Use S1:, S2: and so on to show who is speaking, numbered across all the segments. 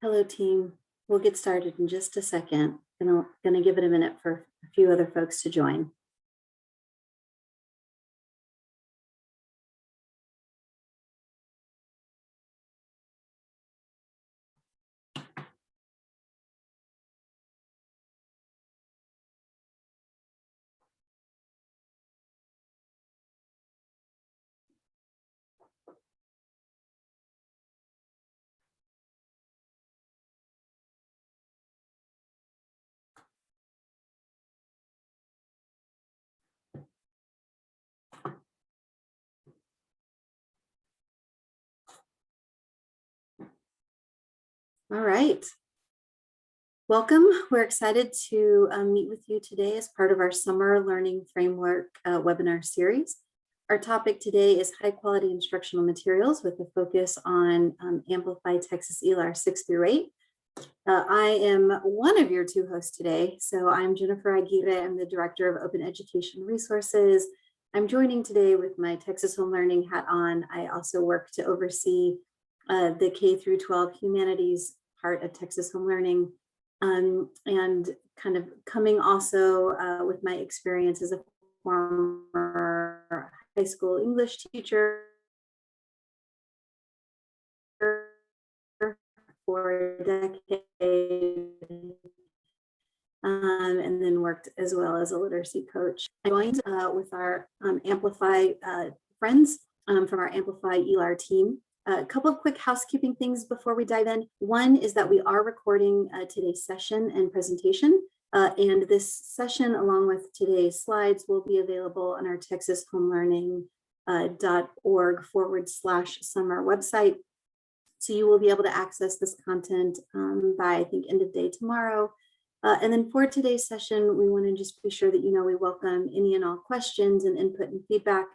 S1: Hello, team. We'll get started in just a second. I'm going to give it a minute for a few other folks to join. All right. Welcome. We're excited to meet with you today as part of our Summer Learning Framework webinar series. Our topic today is high quality instructional materials with a focus on Amplify Texas ELAR 6 through 8. I am one of your two hosts today. So I'm Jennifer Aguirre. I'm the Director of Open Education Resources. I'm joining today with my Texas Home Learning hat on. I also work to oversee the K through 12 humanities part of Texas Home Learning, and kind of coming also with my experience as a former high school English teacher for a decade, and then worked as well as a literacy coach. I joined with our Amplify friends from our Amplify ELAR team. A couple of quick housekeeping things before we dive in. One is that we are recording today's session and presentation, and this session, along with today's slides, will be available on our texashomeLearning.org/summer website. So you will be able to access this content by, I think, end of day tomorrow. And then for today's session, we want to just be sure that you know we welcome any and all questions and input and feedback.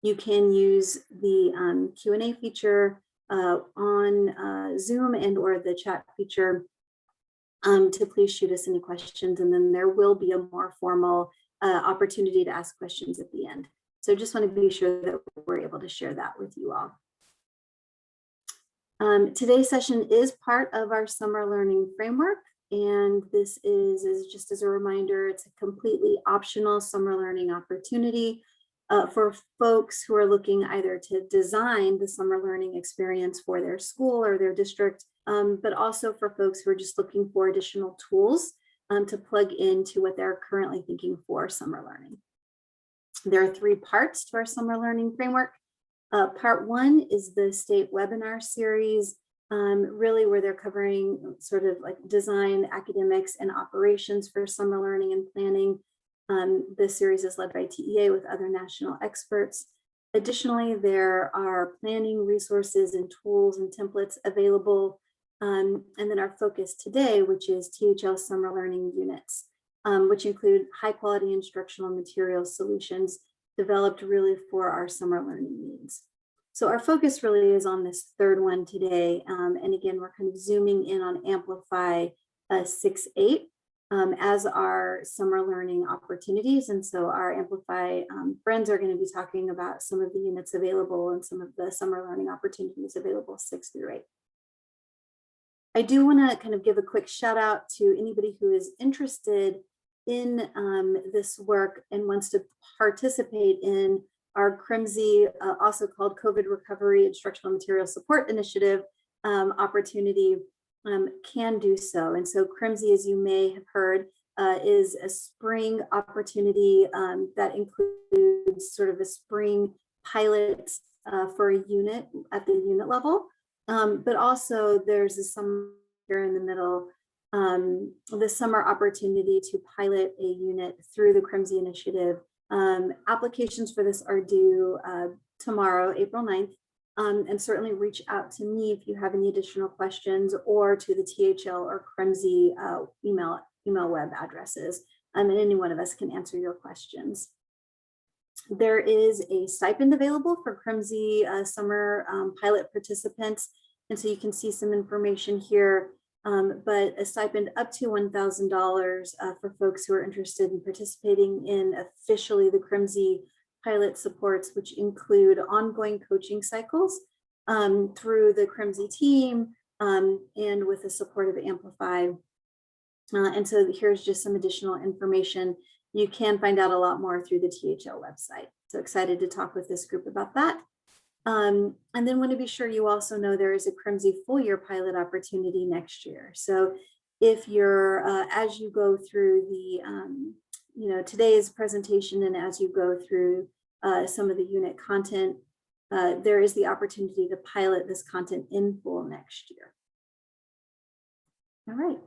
S1: You can use the Q&A feature on Zoom and or the chat feature to please shoot us any questions. And then there will be a more formal opportunity to ask questions at the end. So just want to be sure that we're able to share that with you all. Today's session is part of our Summer Learning Framework. And this is just as a reminder, it's a completely optional summer learning opportunity for folks who are looking either to design the summer learning experience for their school or their district, but also for folks who are just looking for additional tools to plug into what they're currently thinking for summer learning. There are 3 parts to our summer learning framework. Part 1 is the state webinar series, really where they're covering sort of like design, academics, and operations for summer learning and planning. This series is led by TEA with other national experts. Additionally, there are planning resources and tools and templates available. And then our focus today, which is THL summer learning units, which include high quality instructional material solutions developed really for our summer learning needs. So our focus really is on this 3rd one today. And again, we're kind of zooming in on Amplify 6.8 as our summer learning opportunities. And so our Amplify friends are going to be talking about some of the units available and some of the summer learning opportunities available 6 through 8. I do want to kind of give a quick shout out to anybody who is interested in this work and wants to participate in our CRMSI, also called COVID Recovery Instructional Material Support Initiative opportunity, can do so. And so CRMSI, as you may have heard, is a spring opportunity that includes sort of a spring pilot for a unit at the unit level, but also there's a summer here in the middle, the summer opportunity to pilot a unit through the CRMSI initiative. Applications for this are due tomorrow, April 9th, and certainly reach out to me if you have any additional questions, or to the THL or CRMSI email web addresses, and any one of us can answer your questions. There is a stipend available for CRMSI summer pilot participants, and so you can see some information here. But a stipend up to $1,000 for folks who are interested in participating in officially the CRMSI pilot supports, which include ongoing coaching cycles through the CRMSI team, and with the support of Amplify. And so here's just some additional information. You can find out a lot more through the THL website. So excited to talk with this group about that. And then want to be sure you also know there is a Crimsey full year pilot opportunity next year. So if you're, as you go through the, today's presentation and as you go through some of the unit content, there is the opportunity to pilot this content in full next year. All right.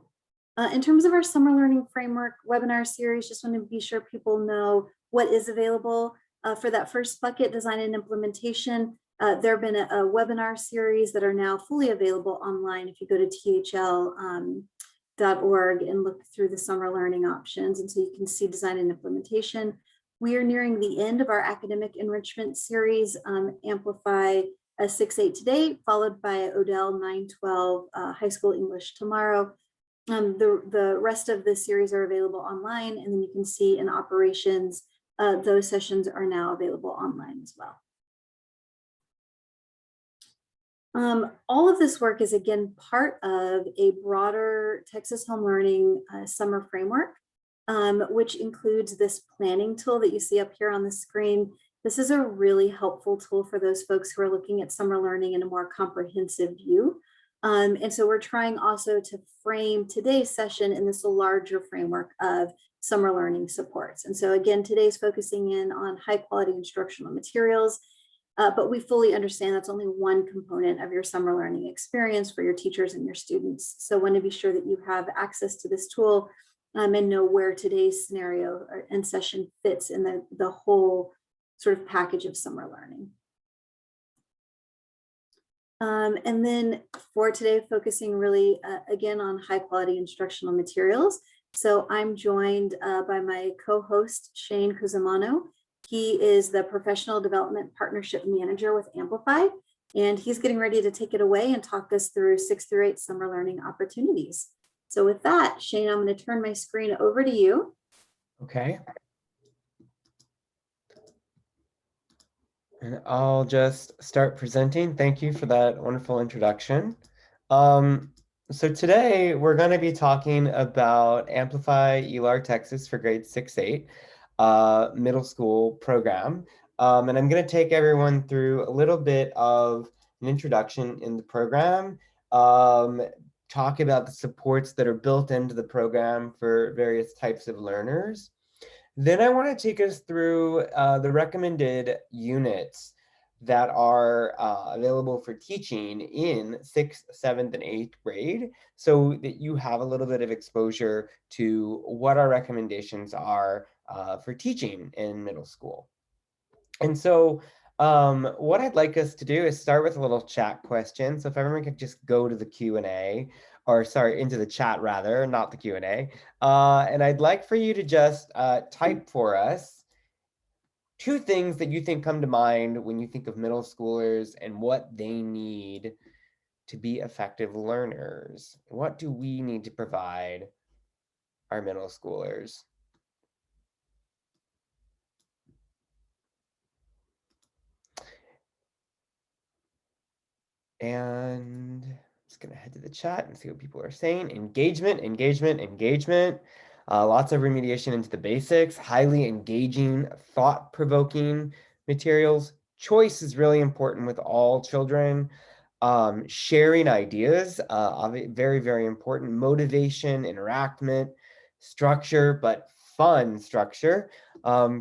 S1: In terms of our summer learning framework webinar series, just want to be sure people know what is available for that first bucket, design and implementation. There have been a webinar series that are now fully available online. If you go to thl.org and look through the summer learning options, and so you can see design and implementation. We are nearing the end of our academic enrichment series, Amplify 6-8 today, followed by Odell 9-12 high school English tomorrow. The rest of the series are available online, and then you can see in operations, those sessions are now available online as well. All of this work is again part of a broader Texas Home Learning summer framework, which includes this planning tool that you see up here on the screen. This is a really helpful tool for those folks who are looking at summer learning in a more comprehensive view. And so we're trying also to frame today's session in this larger framework of summer learning supports. And so again, today's focusing in on high quality instructional materials, but we fully understand that's only one component of your summer learning experience for your teachers and your students. So want to be sure that you have access to this tool and know where today's scenario and session fits in the whole sort of package of summer learning. And then for today, focusing really, again, on high quality instructional materials. So I'm joined by my co-host, Shane Cusimano. He is the Professional Development Partnership Manager with Amplify, and he's getting ready to take it away and talk us through 6-8 summer learning opportunities. So with that, Shane, I'm going to turn my screen over to you.
S2: Okay. And I'll just start presenting. Thank you for that wonderful introduction. So today we're going to be talking about Amplify ELAR Texas for grade 6-8 middle school program. And I'm going to take everyone through a little bit of an introduction in the program, talk about the supports that are built into the program for various types of learners. Then I want to take us through the recommended units that are available for teaching in 6th, 7th, and 8th grade, so that you have a little bit of exposure to what our recommendations are for teaching in middle school. And so what I'd like us to do is start with a little chat question. So if everyone could just go to the Q&A, or sorry, into the chat rather, not the Q&A. And I'd like for you to just type for us 2 things that you think come to mind when you think of middle schoolers and what they need to be effective learners. What do we need to provide our middle schoolers? And I'm just going to head to the chat and see what people are saying. Engagement, engagement, engagement. Lots of remediation into the basics, highly engaging, thought-provoking materials. Choice is really important with all children. Sharing ideas, very, very important. Motivation, interactment, structure, but fun structure.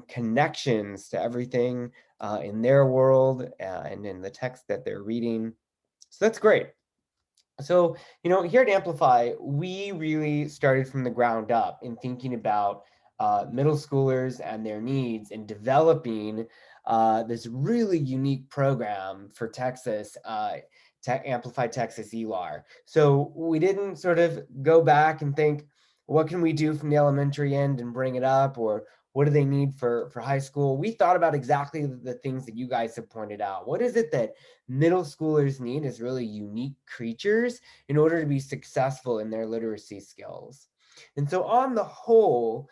S2: Connections to everything in their world and in the text that they're reading. So that's great. So, here at Amplify, we really started from the ground up in thinking about middle schoolers and their needs and developing this really unique program for Texas, to Amplify Texas ELAR. So we didn't sort of go back and think, what can we do from the elementary end and bring it up, or what do they need for high school? We thought about exactly the things that you guys have pointed out. What is it that middle schoolers need as really unique creatures in order to be successful in their literacy skills? And so on the whole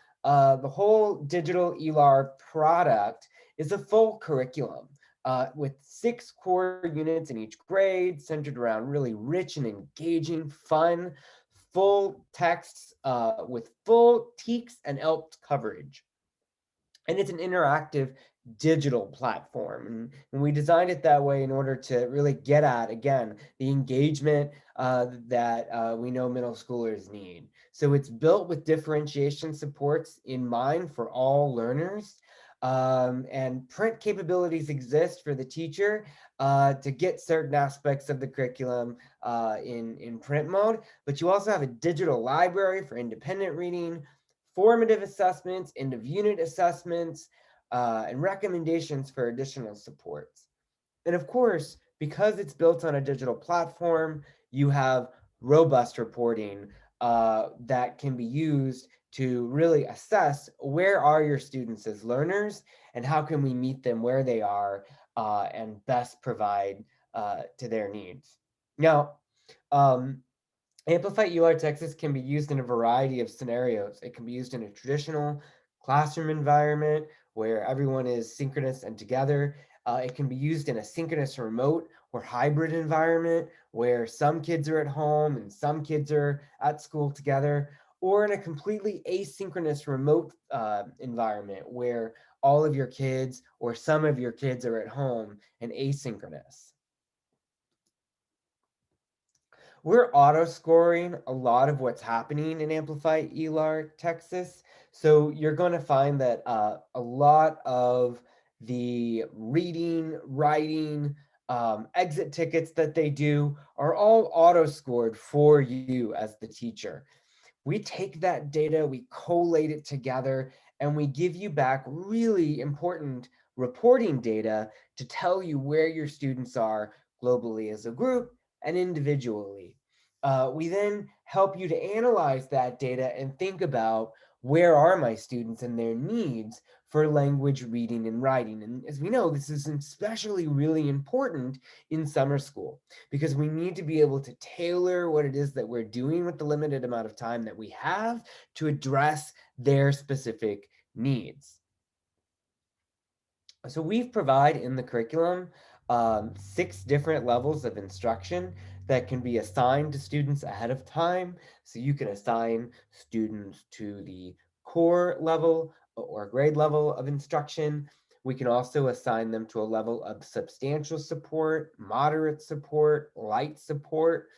S2: digital ELAR product is a full curriculum. with 6 core units in each grade, centered around really rich and engaging, fun, full texts with full TEKS and ELPT coverage. And it's an interactive digital platform. And we designed it that way in order to really get at, again, the engagement that we know middle schoolers need. So it's built with differentiation supports in mind for all learners. And print capabilities exist for the teacher to get certain aspects of the curriculum in print mode. But you also have a digital library for independent reading, formative assessments, end of unit assessments, and recommendations for additional supports. And of course, because it's built on a digital platform, you have robust reporting that can be used to really assess where are your students as learners and how can we meet them where they are and best provide to their needs. Now, Amplify ELAR Texas can be used in a variety of scenarios. It can be used in a traditional classroom environment where everyone is synchronous and together. It can be used in a synchronous remote or hybrid environment where some kids are at home and some kids are at school together, or in a completely asynchronous remote environment where all of your kids or some of your kids are at home and asynchronous. We're auto scoring a lot of what's happening in Amplify ELAR Texas. So you're going to find that a lot of the reading, writing, exit tickets that they do are all auto scored for you as the teacher. We take that data, we collate it together, and we give you back really important reporting data to tell you where your students are globally as a group and individually. We then help you to analyze that data and think about where are my students and their needs for language reading and writing. And as we know, this is especially really important in summer school because we need to be able to tailor what it is that we're doing with the limited amount of time that we have to address their specific needs. So we've provided in the curriculum 6 different levels of instruction that can be assigned to students ahead of time. So you can assign students to the core level or grade level of instruction. We can also assign them to a level of substantial support, moderate support, light support.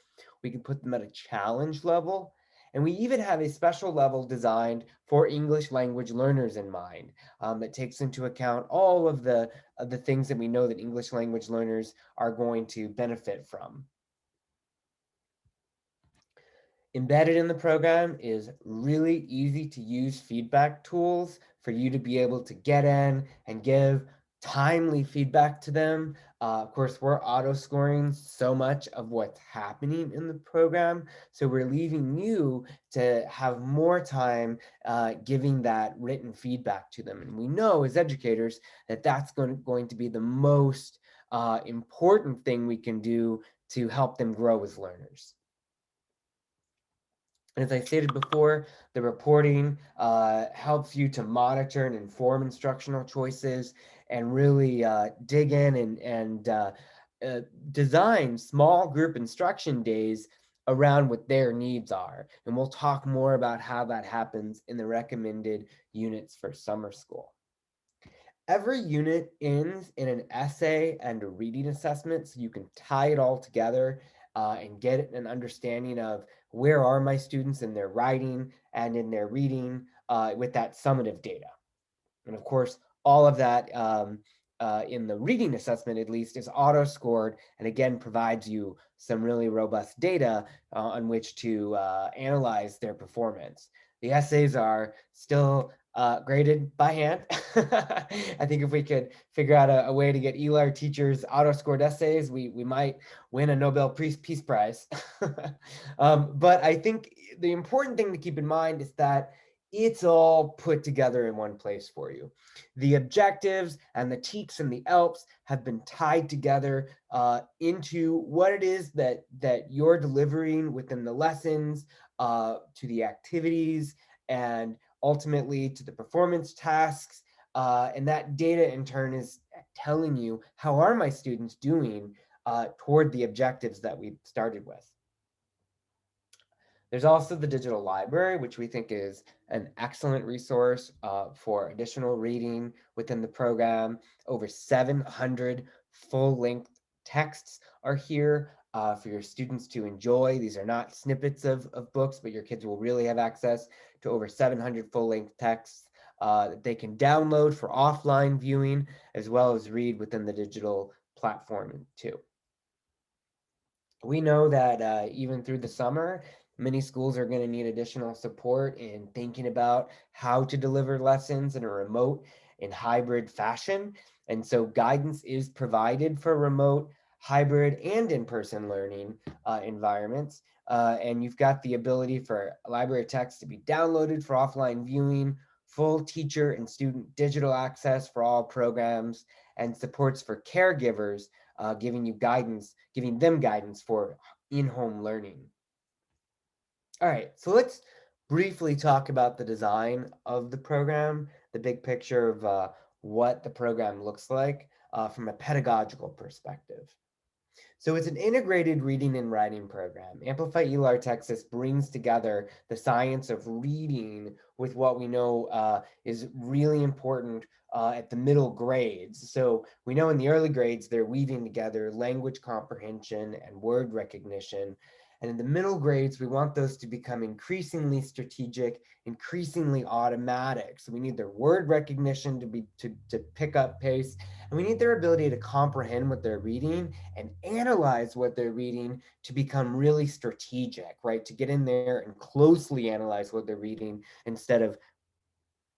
S2: We can put them at a challenge level. And we even have a special level designed for English language learners in mind that takes into account all of the things that we know that English language learners are going to benefit from. Embedded in the program is really easy to use feedback tools for you to be able to get in and give timely feedback to them. Of course, we're auto scoring so much of what's happening in the program. So we're leaving you to have more time giving that written feedback to them. And we know as educators that that's going to be the most important thing we can do to help them grow as learners. As I stated before, the reporting helps you to monitor and inform instructional choices and really dig in and design small group instruction days around what their needs are. And we'll talk more about how that happens in the recommended units for summer school. Every unit ends in an essay and a reading assessment, so you can tie it all together and get an understanding of where are my students in their writing and in their reading with that summative data. And of course, all of that in the reading assessment, at least, is auto-scored and again provides you some really robust data on which to analyze their performance. The essays are still graded by hand. I think if we could figure out a way to get ELAR teachers auto-scored essays, we might win a Nobel Peace Prize. But I think the important thing to keep in mind is that it's all put together in one place for you. The objectives and the TEKS and the ELPs have been tied together into what it is that you're delivering within the lessons, to the activities, and ultimately to the performance tasks. And that data in turn is telling you, how are my students doing toward the objectives that we started with. There's also the digital library, which we think is an excellent resource for additional reading within the program. Over 700 full-length texts are here for your students to enjoy. These are not snippets of books, but your kids will really have access to over 700 full-length texts that they can download for offline viewing, as well as read within the digital platform too. We know that even through the summer, many schools are going to need additional support in thinking about how to deliver lessons in a remote and hybrid fashion. And so guidance is provided for remote, hybrid, and in-person learning environments. And you've got the ability for library text to be downloaded for offline viewing, full teacher and student digital access for all programs, and supports for caregivers, giving them guidance for in-home learning. All right, so let's briefly talk about the design of the program, the big picture of what the program looks like from a pedagogical perspective. So it's an integrated reading and writing program. Amplify ELAR Texas brings together the science of reading with what we know is really important at the middle grades. So we know in the early grades, they're weaving together language comprehension and word recognition. And in the middle grades, we want those to become increasingly strategic, increasingly automatic. So we need their word recognition to pick up pace, and we need their ability to comprehend what they're reading and analyze what they're reading to become really strategic, right? To get in there and closely analyze what they're reading instead of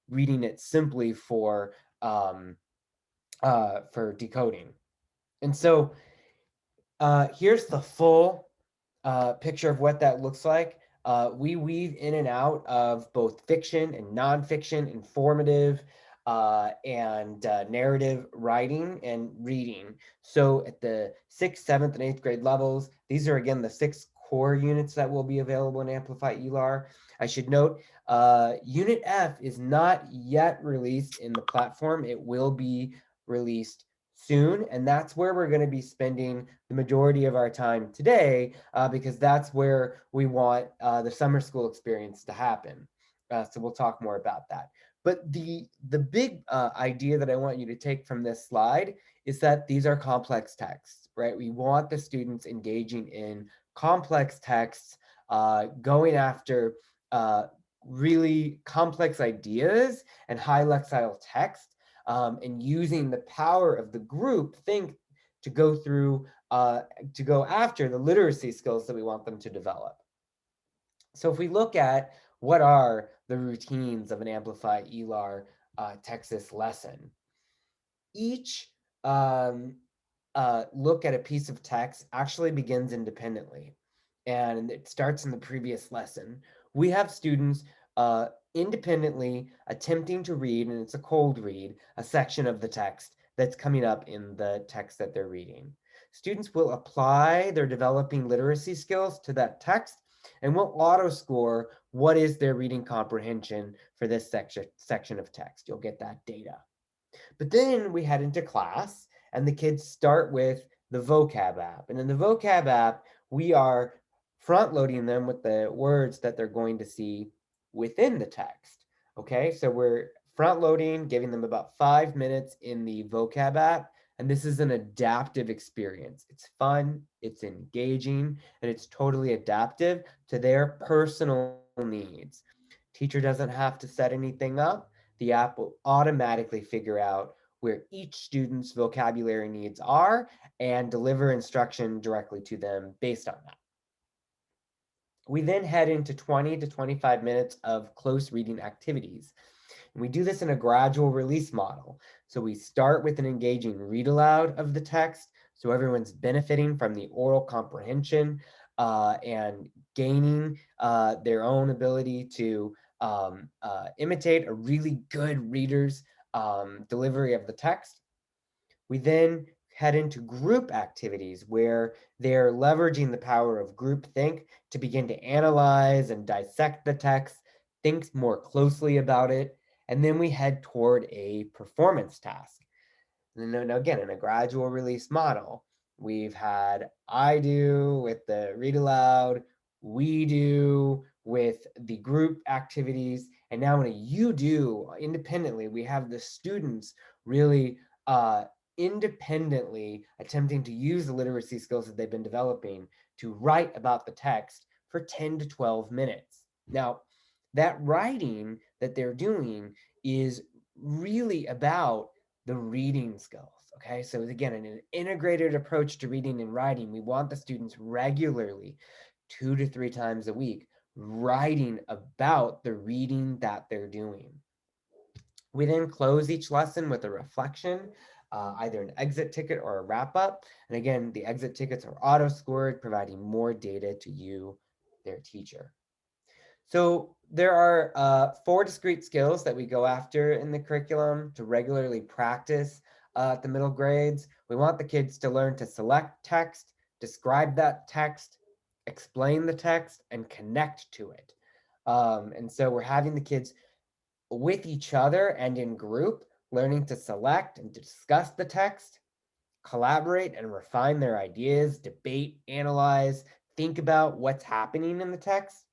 S2: reading it simply for decoding. And so here's the full picture of what that looks like. We weave in and out of both fiction and nonfiction, informative and narrative writing and reading. So at the 6th, 7th, and 8th grade levels, these are again the 6 core units that will be available in Amplify ELAR. I should note, Unit F is not yet released in the platform. It will be released soon, and that's where we're going to be spending the majority of our time today, because that's where we want the summer school experience to happen. So we'll talk more about that. But the big idea that I want you to take from this slide is that these are complex texts, right? We want the students engaging in complex texts, going after really complex ideas and high lexile text, and using the power of the group think to go after the literacy skills that we want them to develop. So if we look at what are the routines of an Amplify ELAR Texas lesson, each look at a piece of text actually begins independently, and it starts in the previous lesson. We have students independently attempting to read, and it's a cold read, a section of the text that's coming up in the text that they're reading. Students will apply their developing literacy skills to that text, and we'll auto score what is their reading comprehension for this section of text. You'll get that data. But then we head into class, and the kids start with the Vocab App. And in the Vocab App, we are front loading them with the words that they're going to see within the text. Okay, so we're front loading, giving them about 5 minutes in the Vocab App. And this is an adaptive experience. It's fun, it's engaging, and it's totally adaptive to their personal needs. Teacher doesn't have to set anything up. The app will automatically figure out where each student's vocabulary needs are and deliver instruction directly to them based on that. We then head into 20 to 25 minutes of close reading activities. And we do this in a gradual release model. So we start with an engaging read aloud of the text, so everyone's benefiting from the oral comprehension and gaining their own ability to imitate a really good reader's delivery of the text. We then head into group activities where they're leveraging the power of groupthink to begin to analyze and dissect the text, think more closely about it, and then we head toward a performance task. And then again, in a gradual release model, we've had I do with the read aloud, we do with the group activities, and now in a you do independently, we have the students really independently attempting to use the literacy skills that they've been developing to write about the text for 10 to 12 minutes. Now, that writing that they're doing is really about the reading skills. Okay, so again, in an integrated approach to reading and writing, we want the students regularly, 2 to 3 times a week, writing about the reading that they're doing. We then close each lesson with a reflection, either an exit ticket or a wrap up. And again, the exit tickets are auto scored, providing more data to you, their teacher. So there are 4 discrete skills that we go after in the curriculum to regularly practice at the middle grades. We want the kids to learn to select text, describe that text, explain the text, and connect to it. And so we're having the kids with each other and in group, learning to select and to discuss the text, collaborate and refine their ideas, debate, analyze, think about what's happening in the text,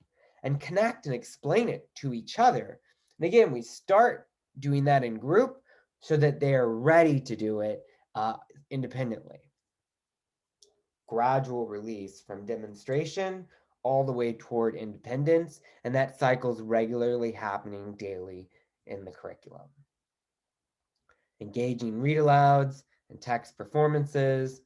S2: and connect and explain it to each other. And again, we start doing that in group so that they are ready to do it independently. Gradual release from demonstration all the way toward independence, and that cycle's regularly happening daily in the curriculum. Engaging read alouds and text performances,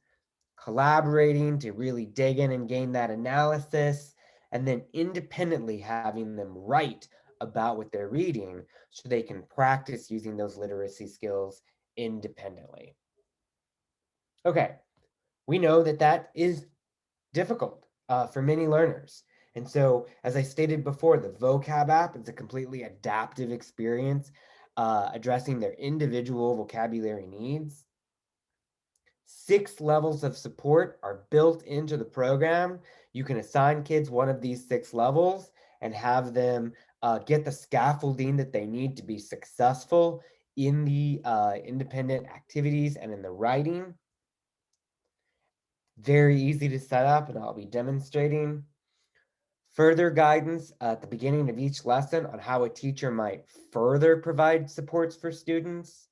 S2: collaborating to really dig in and gain that analysis, and then independently having them write about what they're reading so they can practice using those literacy skills independently. Okay, we know that that is difficult for many learners. And so, as I stated before, the Vocab App is a completely adaptive experience addressing their individual vocabulary needs. 6 levels of support are built into the program. You can assign kids one of these 6 levels and have them get the scaffolding that they need to be successful in the independent activities and in the writing. Very easy to set up, and I'll be demonstrating. Further guidance at the beginning of each lesson on how a teacher might further provide supports for students.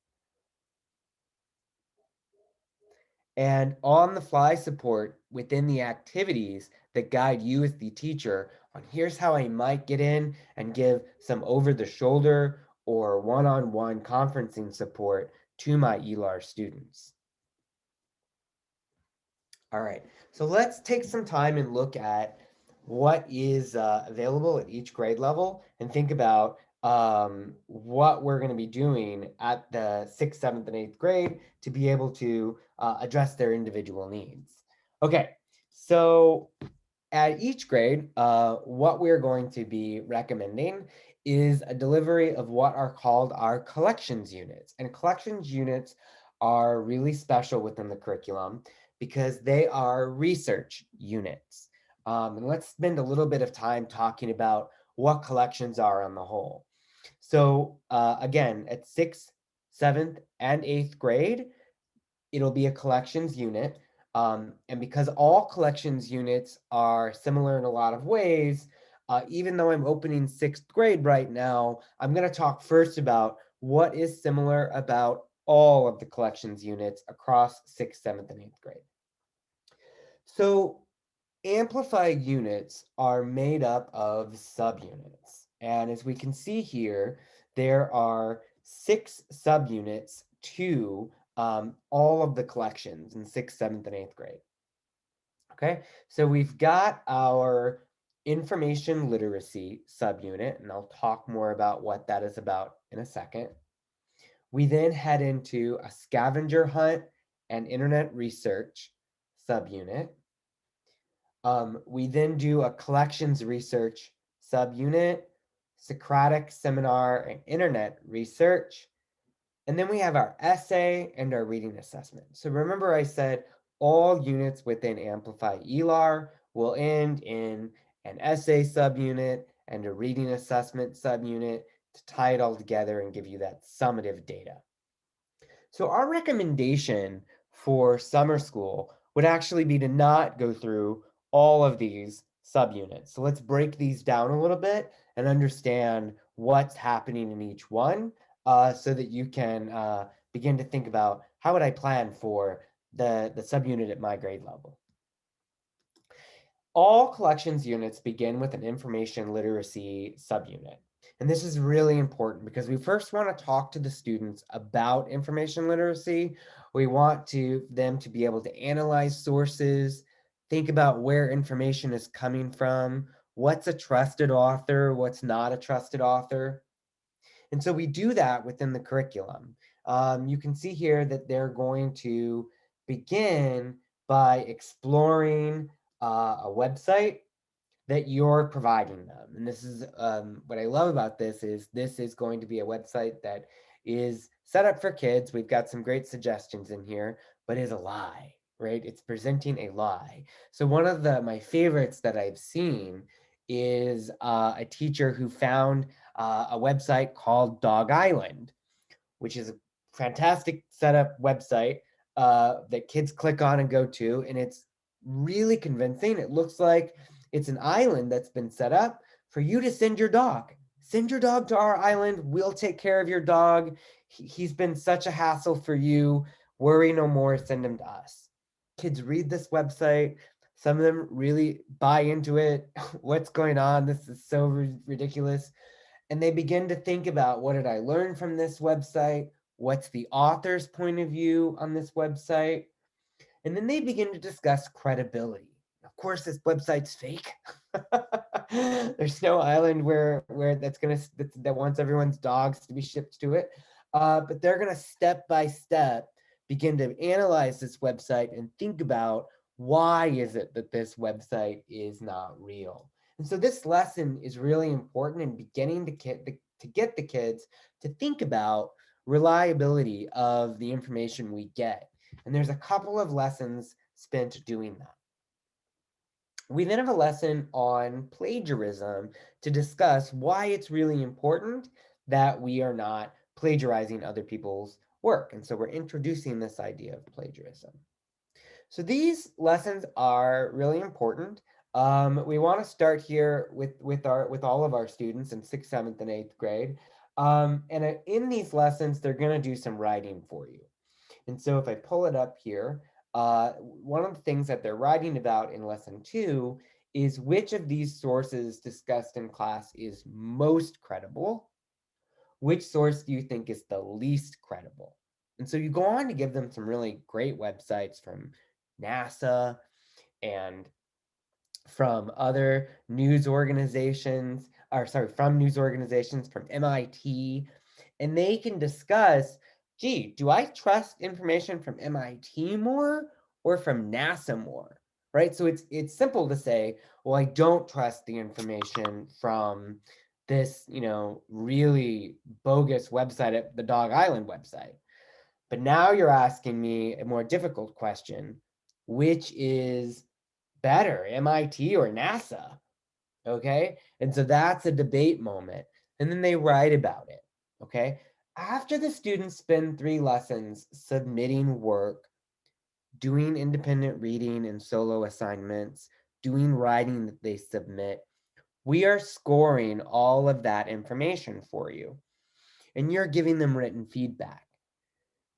S2: And on-the-fly support within the activities that guide you as the teacher on here's how I might get in and give some over-the-shoulder or one-on-one conferencing support to my ELAR students. All right, so let's take some time and look at what is available at each grade level and think about what we're going to be doing at the 6th, 7th, and 8th grade to be able to address their individual needs. Okay, so at each grade, what we're going to be recommending is a delivery of what are called our collections units. And collections units are really special within the curriculum because they are research units. And let's spend a little bit of time talking about what collections are on the whole. So again, at 6th, 7th, and 8th grade, it'll be a collections unit. And because all collections units are similar in a lot of ways, even though I'm opening 6th grade right now, I'm going to talk first about what is similar about all of the collections units across 6th, 7th, and 8th grade. So Amplify units are made up of subunits. And as we can see here, there are 6 subunits to all of the collections in 6th, 7th, and 8th grade. Okay, so we've got our information literacy subunit, and I'll talk more about what that is about in a second. We then head into a scavenger hunt and internet research subunit. We then do a collections research subunit, Socratic seminar and internet research. And then we have our essay and our reading assessment. So remember I said all units within Amplify ELAR will end in an essay subunit and a reading assessment subunit to tie it all together and give you that summative data. So our recommendation for summer school would actually be to not go through all of these subunits. So let's break these down a little bit and understand what's happening in each one, so that you can begin to think about how would I plan for the subunit at my grade level. All collections units begin with an information literacy subunit. And this is really important because we first want to talk to the students about information literacy. We want them to be able to analyze sources, think about where information is coming from, what's a trusted author, what's not a trusted author. And so we do that within the curriculum. You can see here that they're going to begin by exploring a website that you're providing them. And this is what I love about this is going to be a website that is set up for kids. We've got some great suggestions in here, but is a lie, right? It's presenting a lie. So one of my favorites that I've seen is a teacher who found a website called Dog Island, which is a fantastic setup website that kids click on and go to, and it's really convincing. It looks like it's an island that's been set up for you to send your dog. Send your dog to our island. We'll take care of your dog. He's been such a hassle for you. Worry no more. Send him to us. Kids read this website. Some of them really buy into it. What's going on? This is so ridiculous. And they begin to think about, what did I learn from this website? What's the author's point of view on this website? And then they begin to discuss credibility. Of course, this website's fake. There's no island where that wants everyone's dogs to be shipped to it. But they're gonna step by step begin to analyze this website and think about, why is it that this website is not real? And so this lesson is really important in beginning to get the kids to think about reliability of the information we get. And there's a couple of lessons spent doing that. We then have a lesson on plagiarism to discuss why it's really important that we are not plagiarizing other people's work. And so we're introducing this idea of plagiarism. So these lessons are really important. We want to start here with all of our students in 6th, 7th, and 8th grade. And in these lessons, they're going to do some writing for you. And so if I pull it up here, one of the things that they're writing about in lesson 2 is which of these sources discussed in class is most credible. Which source do you think is the least credible? And so you go on to give them some really great websites from NASA and from other news organizations, from news organizations, from MIT, and they can discuss, gee, do I trust information from MIT more or from NASA more, right? So it's simple to say, well, I don't trust the information from this, really bogus website at the Dog Island website. But now you're asking me a more difficult question, which is better, MIT or NASA? Okay, and so that's a debate moment. And then they write about it. Okay, after the students spend 3 lessons submitting work, doing independent reading and solo assignments, doing writing that they submit, we are scoring all of that information for you, and you're giving them written feedback.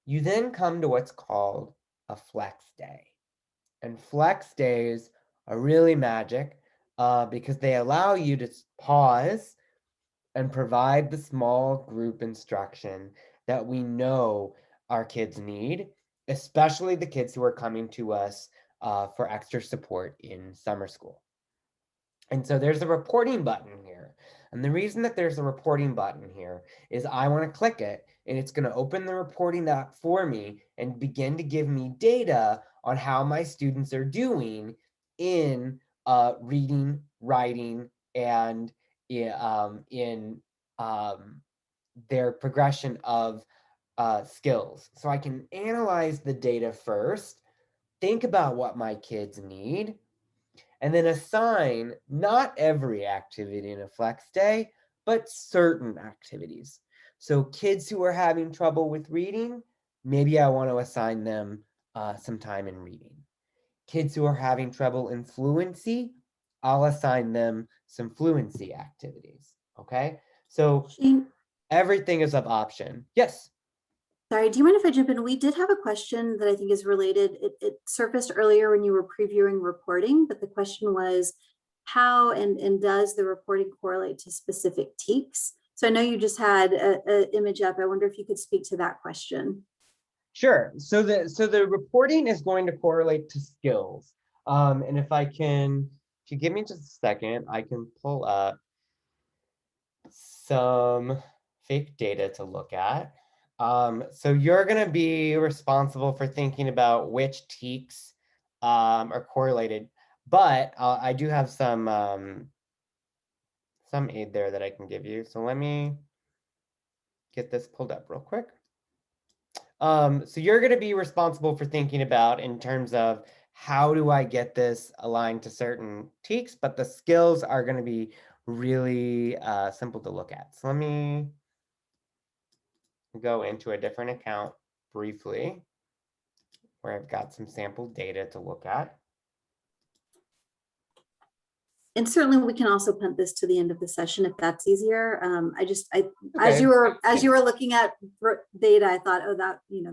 S2: You then come to what's called a flex day. And flex days are really magic because they allow you to pause and provide the small group instruction that we know our kids need, especially the kids who are coming to us for extra support in summer school. And so there's a reporting button here. And the reason that there's a reporting button here is I want to click it, and it's going to open the reporting app for me and begin to give me data on how my students are doing in reading, writing, and in their progression of skills. So I can analyze the data first, think about what my kids need, and then assign not every activity in a flex day, but certain activities. So kids who are having trouble with reading, maybe I want to assign them some time in reading. Kids who are having trouble in fluency, I'll assign them some fluency activities, okay? So
S1: Shane,
S2: everything is of option. Yes.
S1: sorry, do you mind if I jump in? We did have a question that I think is related. It surfaced earlier when you were previewing reporting, but the question was how and does the reporting correlate to specific TEKs? So I know you just had an image up. I wonder if you could speak to that question.
S2: Sure. So the reporting is going to correlate to skills. And if you give me just a second, I can pull up some fake data to look at. So you're going to be responsible for thinking about which TEKs are correlated, but I do have some aid there that I can give you. So let me get this pulled up real quick. So you're going to be responsible for thinking about in terms of how do I get this aligned to certain TEKs, but the skills are going to be really simple to look at. So let me go into a different account briefly where I've got some sample data to look at.
S1: And certainly we can also punt this to the end of the session if that's easier.
S2: Okay.
S1: As you were looking at data, I thought, oh,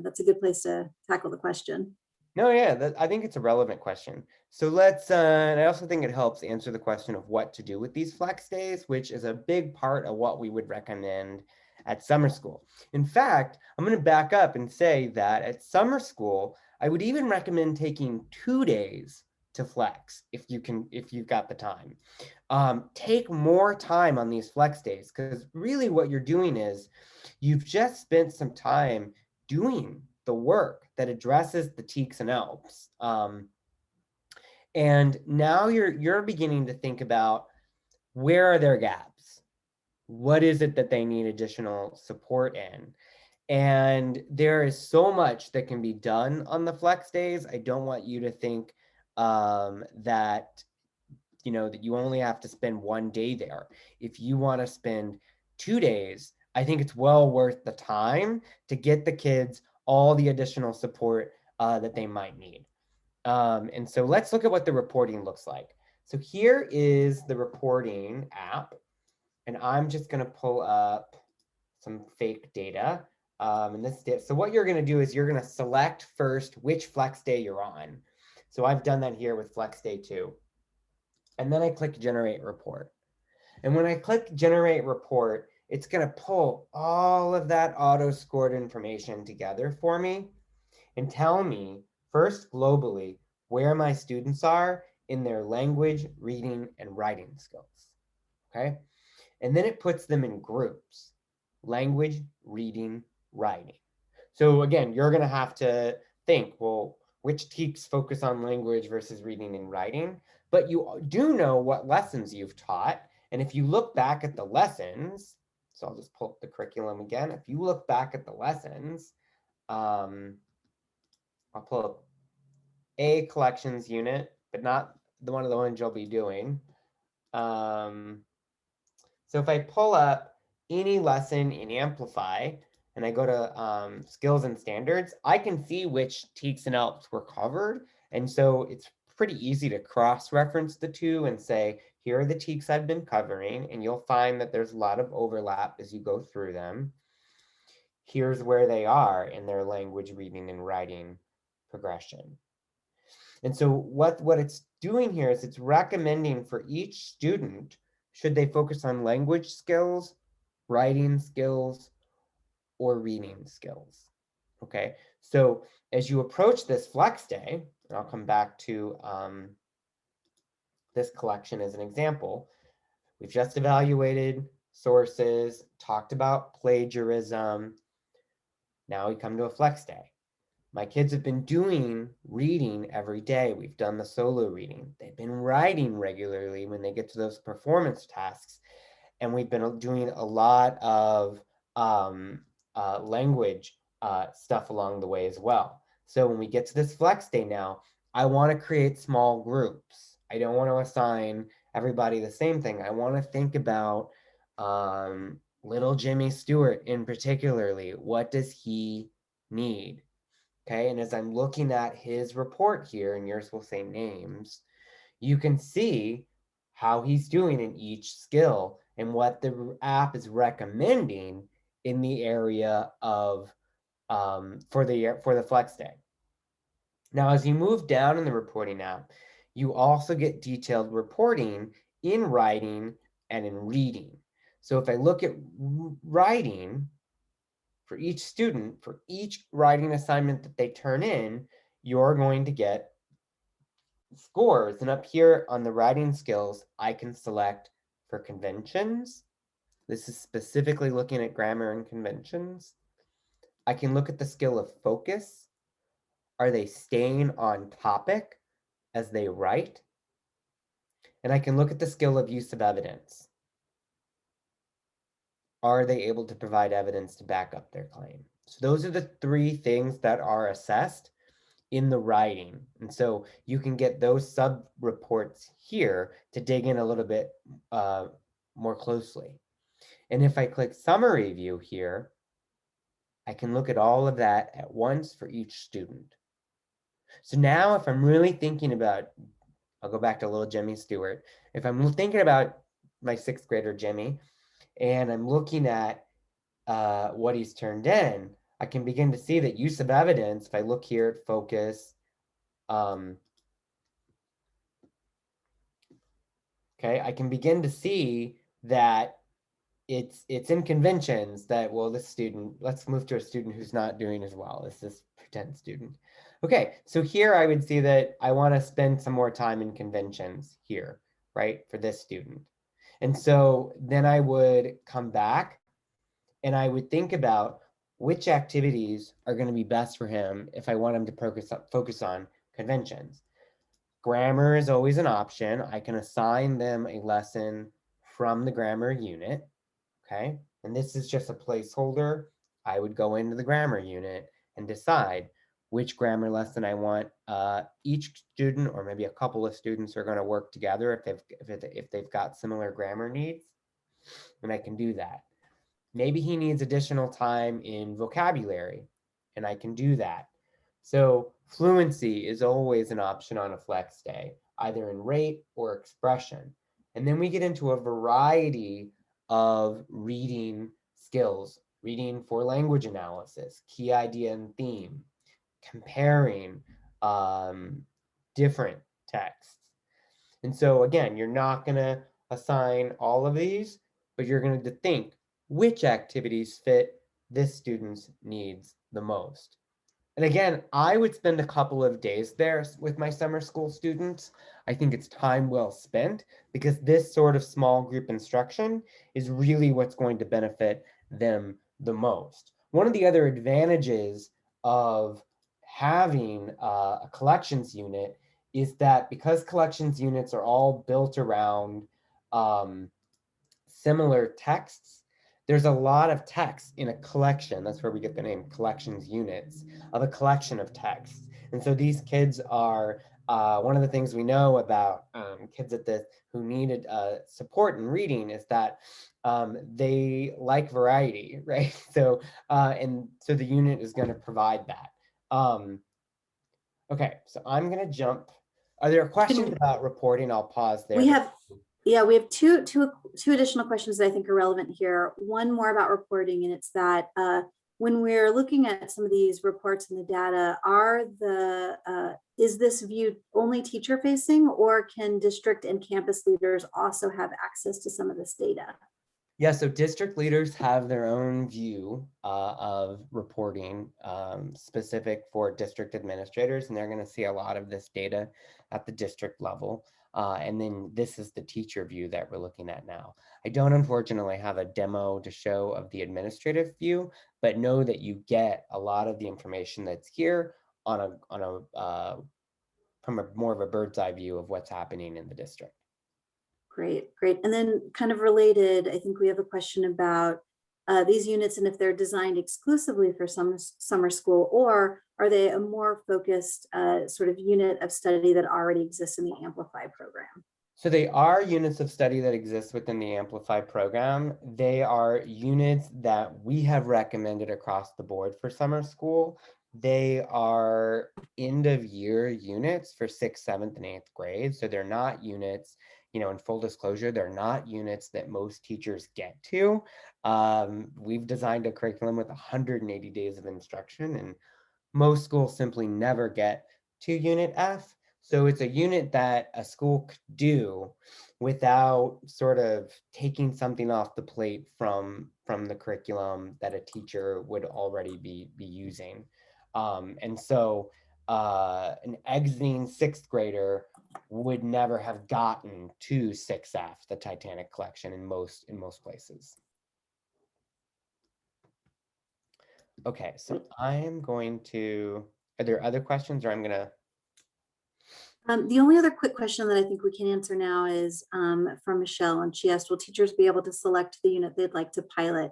S1: that's a good place to tackle the question.
S2: No, yeah, I think it's a relevant question. So let's, and I also think it helps answer the question of what to do with these flex days, which is a big part of what we would recommend at summer school. In fact, I'm going to back up and say that at summer school, I would even recommend taking 2 days to flex if you've got the time. Take more time on these flex days, because really what you're doing is you've just spent some time doing the work that addresses the TEKs and ELPs. And now you're beginning to think about, where are their gaps? What is it that they need additional support in? And there is so much that can be done on the flex days. I don't want you to think that that you only have to spend 1 day there. If you want to spend 2 days, I think it's well worth the time to get the kids all the additional support that they might need. And so let's look at what the reporting looks like. So here is the reporting app, and I'm just going to pull up some fake data. So what you're going to do is you're going to select first which flex day you're on. So I've done that here with flex day 2. And then I click generate report. And when I click generate report, it's going to pull all of that auto scored information together for me and tell me first globally where my students are in their language, reading, and writing skills. Okay. And then it puts them in groups: language, reading, writing. So again, you're going to have to think, well, which TEKs focus on language versus reading and writing? But you do know what lessons you've taught. And if you look back at the lessons, so I'll just pull up the curriculum again. If you look back at the lessons, I'll pull up a collections unit, but not one of the ones you'll be doing. So if I pull up any lesson in Amplify and I go to skills and standards, I can see which TEKs and ELPs were covered. And so it's pretty easy to cross-reference the two and say, here are the TEKs I've been covering. And you'll find that there's a lot of overlap as you go through them. Here's where they are in their language, reading, and writing progression. And so what it's doing here is it's recommending for each student, should they focus on language skills, writing skills, or reading skills? Okay, so as you approach this flex day, and I'll come back to this collection as an example, we've just evaluated sources, talked about plagiarism. Now we come to a flex day. My kids have been doing reading every day. We've done the solo reading. They've been writing regularly when they get to those performance tasks. And we've been doing a lot of language stuff along the way as well. So when we get to this flex day now, I want to create small groups. I don't want to assign everybody the same thing. I want to think about little Jimmy Stewart in particularly. What does he need. Okay, and as I'm looking at his report here, and yours will say names, you can see how he's doing in each skill and what the app is recommending in the area of for the flex day. Now, as you move down in the reporting app, you also get detailed reporting in writing and in reading. So if I look at writing for each student, for each writing assignment that they turn in, you're going to get scores. And up here on the writing skills, I can select for conventions. This is specifically looking at grammar and conventions. I can look at the skill of focus. Are they staying on topic as they write? And I can look at the skill of use of evidence. Are they able to provide evidence to back up their claim? So those are the three things that are assessed in the writing. And so you can get those sub reports here to dig in a little bit more closely. And if I click summary view here, I can look at all of that at once for each student. So now if I'm really thinking about, I'll go back to little Jimmy Stewart. If I'm thinking about my 6th grader Jimmy, and I'm looking at what he's turned in, I can begin to see that use of evidence, if I look here at focus, okay, I can begin to see that it's in conventions that, well, this student, let's move to a student who's not doing as well as this pretend student. Okay, so here I would see that I want to spend some more time in conventions here, right, for this student. And so then I would come back and I would think about which activities are going to be best for him if I want him to focus on conventions. Grammar is always an option. I can assign them a lesson from the grammar unit, okay? And this is just a placeholder. I would go into the grammar unit and decide which grammar lesson I want. Each student, or maybe a couple of students, are going to work together if they've got similar grammar needs, and I can do that. Maybe he needs additional time in vocabulary, and I can do that. So fluency is always an option on a flex day, either in rate or expression. And then we get into a variety of reading skills, reading for language analysis, key idea and theme, comparing different texts. And so again, you're not going to assign all of these, but you're going to think which activities fit this student's needs the most. And again, I would spend a couple of days there with my summer school students. I think it's time well spent because this sort of small group instruction is really what's going to benefit them the most. One of the other advantages of having a collections unit is that because collections units are all built around similar texts, there's a lot of text in a collection. That's where we get the name collections units, of a collection of texts. And so these kids are, one of the things we know about kids at this who needed support in reading is that they like variety, right? So, and so the unit is going to provide that. Okay, so I'm going to jump. Are there questions about reporting? I'll pause there.
S1: We have two additional questions that I think are relevant here. One more about reporting, and it's that when we're looking at some of these reports and the data, is this view only teacher facing, or can district and campus leaders also have access to some of this data?
S2: Yeah, so district leaders have their own view of reporting specific for district administrators, and they're going to see a lot of this data at the district level. And then this is the teacher view that we're looking at now. I don't unfortunately have a demo to show of the administrative view, but know that you get a lot of the information that's here on from a more of a bird's eye view of what's happening in the district.
S1: Great. And then kind of related, I think we have a question about these units and if they're designed exclusively for summer school, or are they a more focused sort of unit of study that already exists in the Amplify program?
S2: So they are units of study that exist within the Amplify program. They are units that we have recommended across the board for summer school. They are end of year units for 6th, 7th, and 8th grade. So they're not units, in full disclosure, they're not units that most teachers get to. We've designed a curriculum with 180 days of instruction, and most schools simply never get to Unit F. So it's a unit that a school could do without sort of taking something off the plate from the curriculum that a teacher would already be using. And so an exiting 6th grader would never have gotten to 6F, the Titanic collection, in most places. Okay, so I am going to, are there other questions, or I'm gonna?
S1: The only other quick question that I think we can answer now is from Michelle, and she asked, will teachers be able to select the unit they'd like to pilot?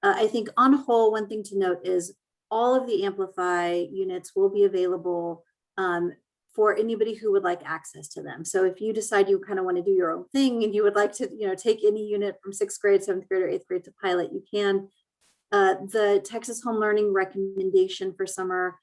S1: I think on whole, one thing to note is all of the Amplify units will be available for anybody who would like access to them. So if you decide you kind of want to do your own thing and you would like to, take any unit from 6th grade, 7th grade, or 8th grade to pilot, you can. The Texas Home Learning recommendation for summer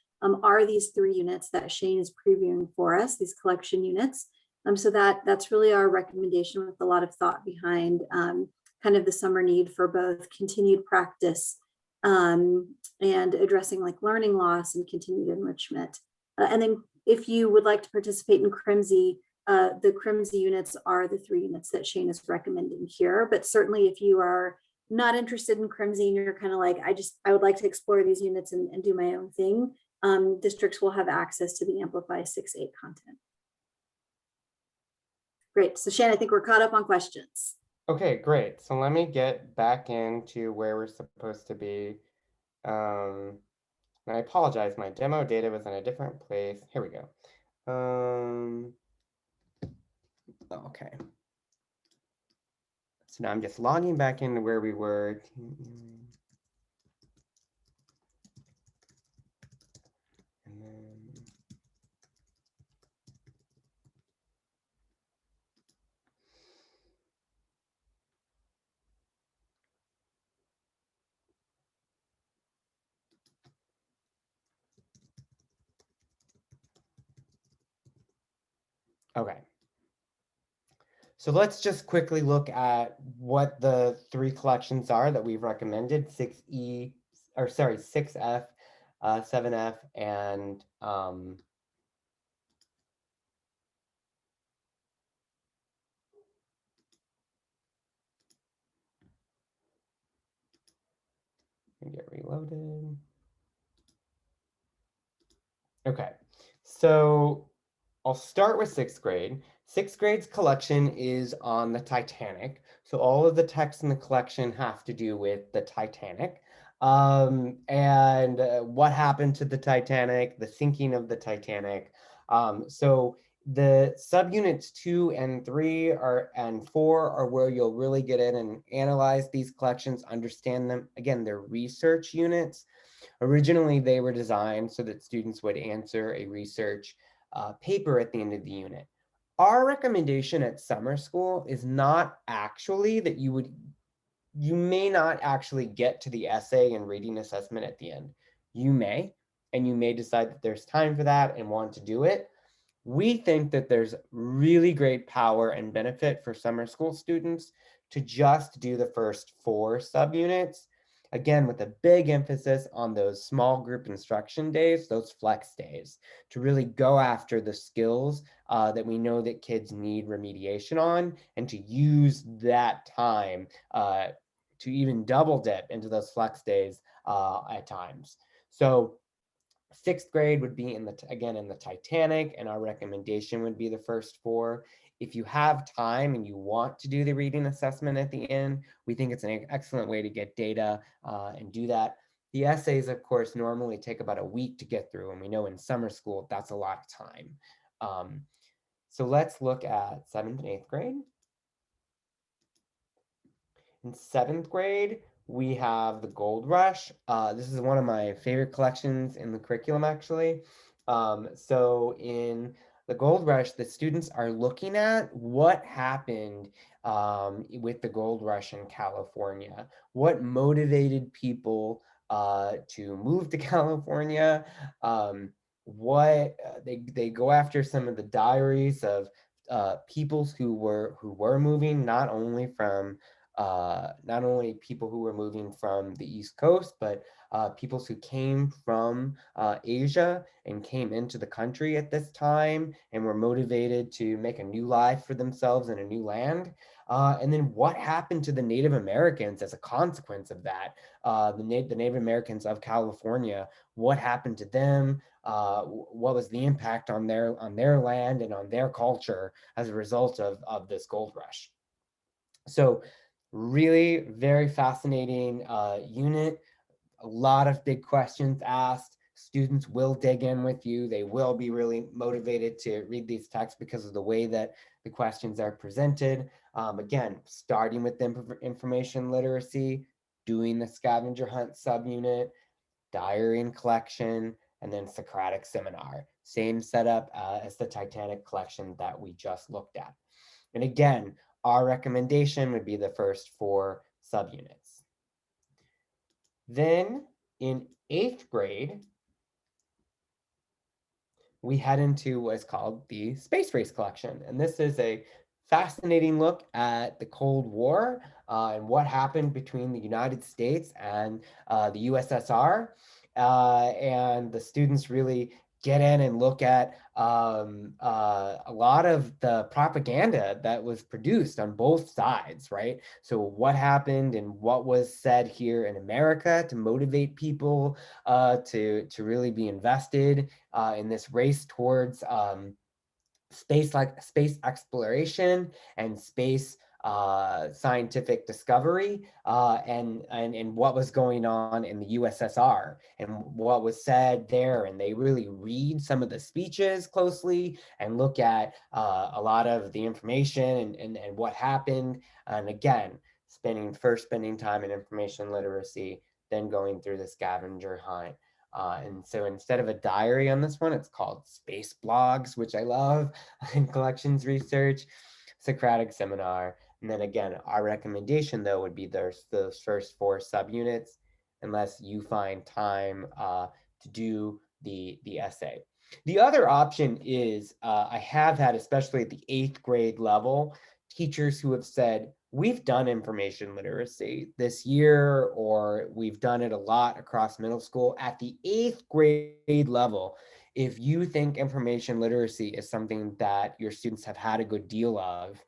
S1: are these 3 units that Shane is previewing for us, these collection units. So that's really our recommendation, with a lot of thought behind kind of the summer need for both continued practice and addressing like learning loss and continued enrichment. And then if you would like to participate in CRIMSI, the CRIMSI units are the 3 units that Shane is recommending here. But certainly if you are not interested in CRIMSI and you're kind of like, I would like to explore these units and do my own thing, districts will have access to the Amplify 6-8 content. Great. So Shane, I think we're caught up on questions.
S2: Okay, great. So let me get back into where we're supposed to be. And I apologize, my demo data was in a different place. Here we go. Okay. So now I'm just logging back into where we were. And then okay. So let's just quickly look at what the 3 collections are that we've recommended: 6E, or sorry, 6F, 7F, and get reloaded. Okay, so I'll start with 6th grade. 6th grade's collection is on the Titanic. So all of the texts in the collection have to do with the Titanic. And what happened to the Titanic, the sinking of the Titanic. So the subunits 2 and 3 and 4 are where you'll really get in and analyze these collections, understand them. Again, they're research units. Originally, they were designed so that students would answer a research paper at the end of the unit. Our recommendation at summer school is not actually that you may not actually get to the essay and reading assessment at the end. You may, and you may decide that there's time for that and want to do it. We think that there's really great power and benefit for summer school students to just do the first 4 subunits, again, with a big emphasis on those small group instruction days, those flex days, to really go after the skills that we know that kids need remediation on, and to use that time to even double dip into those flex days at times. So 6th grade would be in the Titanic, and our recommendation would be the first 4. If you have time and you want to do the reading assessment at the end, we think it's an excellent way to get data and do that. The essays, of course, normally take about a week to get through, and we know in summer school that's a lot of time. So let's look at 7th and 8th grade. In 7th grade, we have the Gold Rush. This is one of my favorite collections in the curriculum, actually. So in the gold rush, the students are looking at what happened with the gold rush in California, what motivated people to move to California, what they go after some of the diaries of peoples who were moving, not only people who were moving from the East Coast, but peoples who came from Asia and came into the country at this time and were motivated to make a new life for themselves in a new land. And then what happened to the Native Americans as a consequence of that? The Native Americans of California, what happened to them? What was the impact on their land and on their culture as a result of this gold rush? So really very fascinating unit. A lot of big questions asked. Students will dig in with you. They will be really motivated to read these texts because of the way that the questions are presented. Again, starting with information literacy, doing the scavenger hunt subunit, diary and collection, and then Socratic seminar. Same setup as the Titanic collection that we just looked at. And again, our recommendation would be the first 4 subunits. Then in 8th grade, we head into what's called the Space Race collection. And this is a fascinating look at the Cold War and what happened between the United States and the USSR. And the students really get in and look at a lot of the propaganda that was produced on both sides, right? So what happened and what was said here in America to motivate people to really be invested in this race towards space exploration and space scientific discovery, and what was going on in the USSR and what was said there. And they really read some of the speeches closely and look at a lot of the information and what happened. And again, spending time in information literacy, then going through the scavenger hunt. And so instead of a diary on this one, it's called Space Blogs, which I love, and collections research, Socratic seminar. And then again, our recommendation though would be those first 4 subunits, unless you find time to do the essay. The other option is I have had, especially at the 8th grade level, teachers who have said, we've done information literacy this year, or we've done it a lot across middle school. At the 8th grade level, if you think information literacy is something that your students have had a good deal of,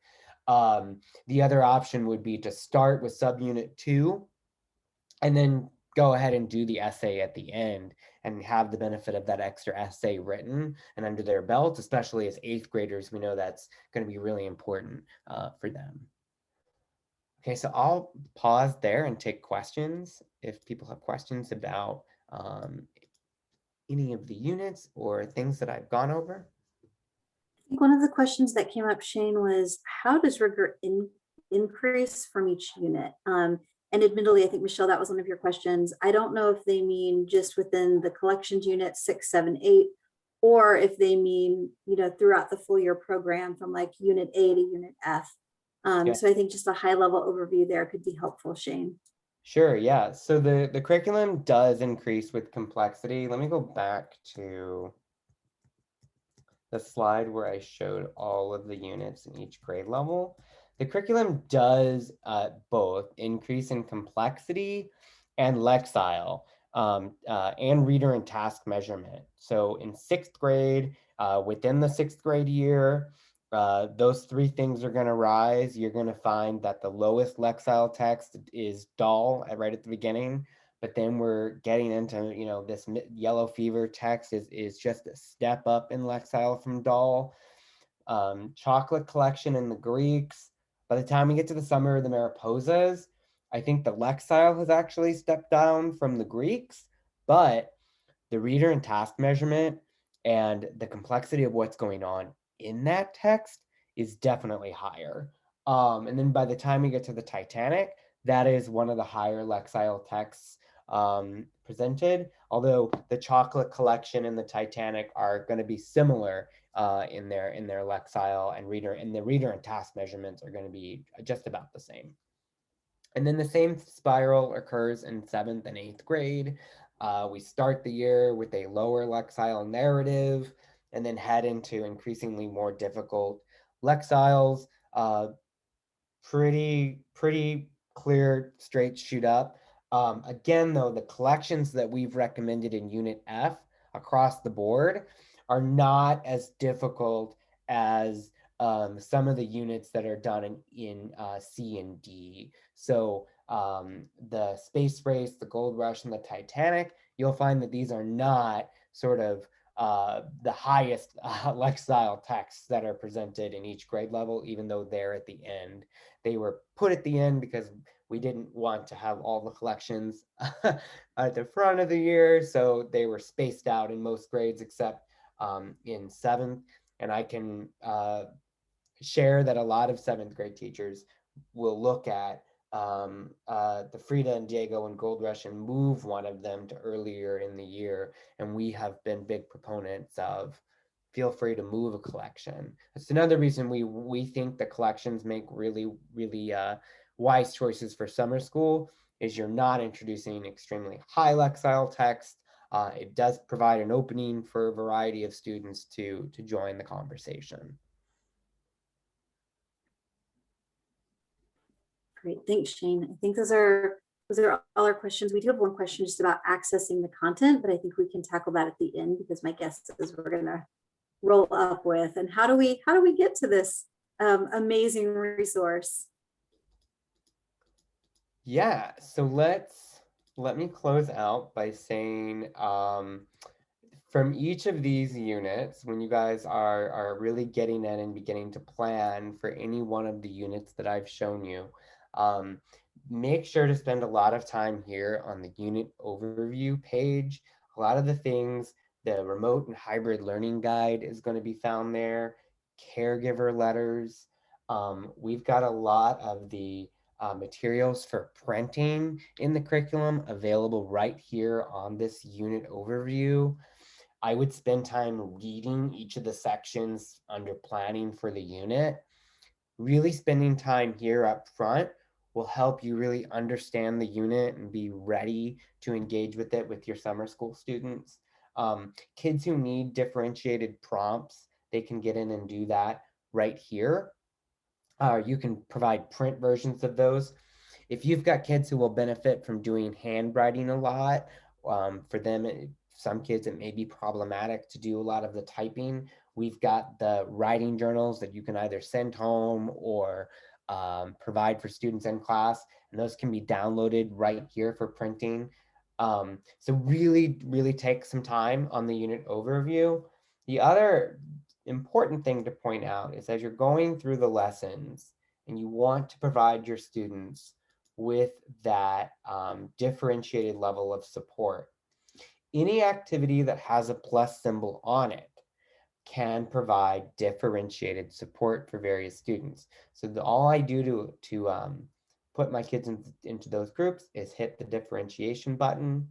S2: the other option would be to start with subunit 2 and then go ahead and do the essay at the end and have the benefit of that extra essay written and under their belt, especially as 8th graders. We know that's going to be really important for them. Okay, so I'll pause there and take questions if people have questions about any of the units or things that I've gone over.
S1: I think one of the questions that came up, Shane, was how does rigor increase from each unit? And admittedly, I think, Michelle, that was one of your questions. I don't know if they mean just within the collections unit 6, 7, 8, or if they mean, throughout the full year program from like unit A to unit F.
S2: Yeah.
S1: So I think just a high level overview there could be helpful, Shane.
S2: Sure, yeah. So the curriculum does increase with complexity. Let me go back to the slide where I showed all of the units in each grade level. The curriculum does both increase in complexity and lexile, and reader and task measurement. So in 6th grade, within the 6th grade year, those 3 things are going to rise. You're going to find that the lowest lexile text is dull right at the beginning, but then we're getting into, this yellow fever text is just a step up in lexile from dull. Chocolate collection in the Greeks. By the time we get to the Summer of the Mariposas, I think the lexile has actually stepped down from the Greeks, but the reader and task measurement and the complexity of what's going on in that text is definitely higher. And then by the time we get to the Titanic, that is one of the higher lexile texts presented, although the chocolate collection and the Titanic are going to be similar in their Lexile and reader, and the reader and task measurements are going to be just about the same. And then the same spiral occurs in 7th and 8th grade. We start the year with a lower Lexile narrative and then head into increasingly more difficult Lexiles. Pretty clear, straight shoot up. Again, though, the collections that we've recommended in Unit F across the board are not as difficult as some of the units that are done in C and D. So the Space Race, the Gold Rush, and the Titanic, you'll find that these are not sort of the highest Lexile texts that are presented in each grade level, even though they're at the end. They were put at the end because we didn't want to have all the collections at the front of the year, so they were spaced out in most grades except in 7th. And I can share that a lot of 7th grade teachers will look at the Frida and Diego and Gold Rush and move one of them to earlier in the year. And we have been big proponents of feel free to move a collection. That's another reason we think the collections make really wise choices for summer school, is you're not introducing extremely high Lexile text. It does provide an opening for a variety of students to join the conversation.
S1: Great, thanks, Shane. I think those are all our questions. We do have one question just about accessing the content, but I think we can tackle that at the end because my guess is we're gonna roll up with. And how do we get to this amazing resource?
S2: Yeah, so let me close out by saying from each of these units, when you guys are really getting in and beginning to plan for any one of the units that I've shown you, make sure to spend a lot of time here on the unit overview page. A lot of the things, the remote and hybrid learning guide is going to be found there, caregiver letters. We've got a lot of the materials for printing in the curriculum available right here on this unit overview. I would spend time reading each of the sections under planning for the unit. Really spending time here up front will help you really understand the unit and be ready to engage with it with your summer school students. Kids who need differentiated prompts, they can get in and do that right here. You can provide print versions of those. If you've got kids who will benefit from doing handwriting a lot, for them, some kids, it may be problematic to do a lot of the typing. We've got the writing journals that you can either send home or provide for students in class, and those can be downloaded right here for printing. So really take some time on the unit overview. The other important thing to point out is as you're going through the lessons and you want to provide your students with that differentiated level of support, any activity that has a plus symbol on it can provide differentiated support for various students. So all I do to put my kids into those groups is hit the differentiation button,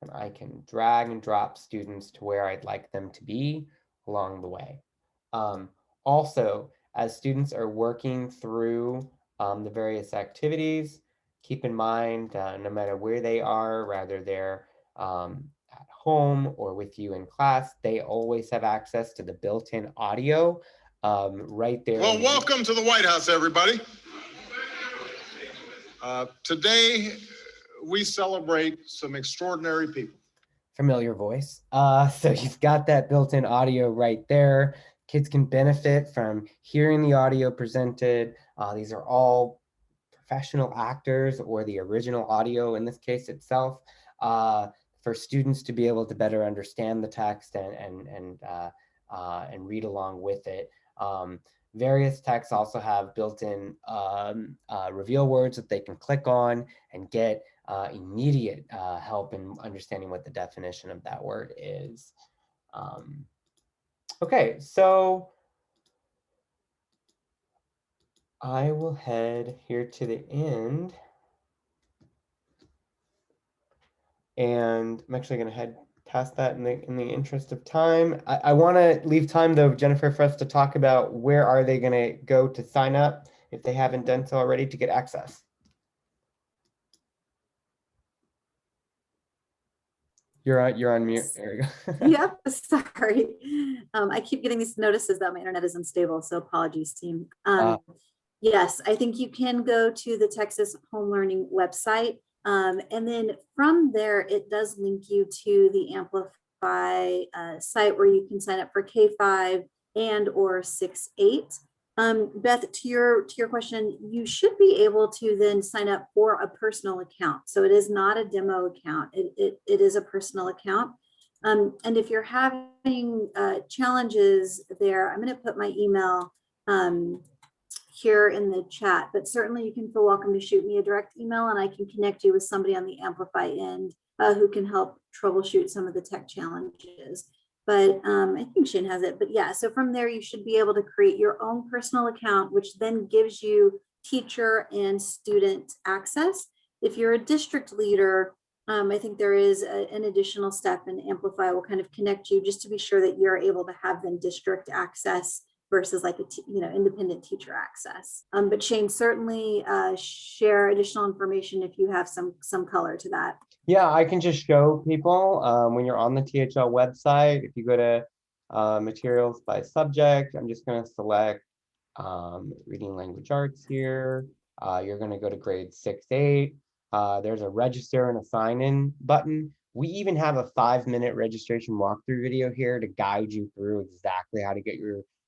S2: and I can drag and drop students to where I'd like them to be along the way. Also, as students are working through the various activities, keep in mind, no matter where they are, whether they're at home or with you in class, they always have access to the built-in audio right there.
S3: Well, welcome to the White House, everybody. Today, we celebrate some extraordinary people.
S2: Familiar voice. So you've got that built-in audio right there. Kids can benefit from hearing the audio presented. These are all professional actors or the original audio in this case itself, for students to be able to better understand the text and read along with it. Various texts also have built-in reveal words that they can click on and get immediate help in understanding what the definition of that word is. Okay, so I will head here to the end. And I'm actually going to head past that in the interest of time. I want to leave time though, Jennifer, for us to talk about where are they going to go to sign up if they haven't done so already to get access. You're on mute. There you go.
S1: Yep, sorry. I keep getting these notices that my internet is unstable, so apologies, team. Yes, I think you can go to the Texas Home Learning website. And then from there, it does link you to the Amplify site where you can sign up for K-5 and or 6-8. Beth, to your question, you should be able to then sign up for a personal account. So it is not a demo account. It is a personal account. And if you're having challenges there, I'm going to put my email here in the chat, but certainly you can feel welcome to shoot me a direct email and I can connect you with somebody on the Amplify end who can help troubleshoot some of the tech challenges. But I think Shane has it. But yeah, so from there, you should be able to create your own personal account, which then gives you teacher and student access. If you're a district leader, I think there is an additional step, and Amplify will kind of connect you just to be sure that you're able to have then district access versus like independent teacher access. But Shane, certainly share additional information if you have some color to that.
S2: Yeah, I can just show people when you're on the THL website, if you go to materials by subject, I'm just going to select reading language arts here. You're going to go to grade 6-8. There's a register and a sign in button. We even have a 5-minute registration walkthrough video here to guide you through exactly how to get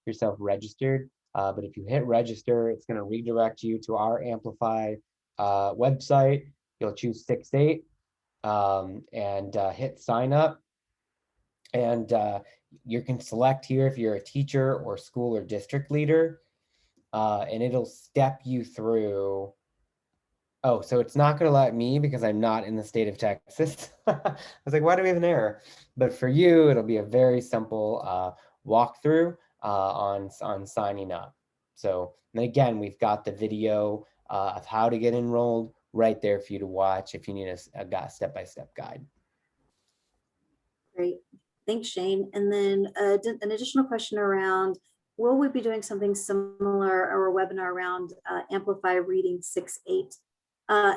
S2: yourself registered. But if you hit register, it's going to redirect you to our Amplify website. You'll choose 6-8 and hit sign up. And you can select here if you're a teacher or school or district leader, and it'll step you through. Oh, so it's not going to let me because I'm not in the state of Texas. I was like, why do we have an error? But for you, it'll be a very simple walkthrough on signing up. So, and again, we've got the video of how to get enrolled right there for you to watch if you need a step-by-step guide.
S1: Great. Thanks, Shane. And then an additional question around, will we be doing something similar or a webinar around Amplify Reading 6-8?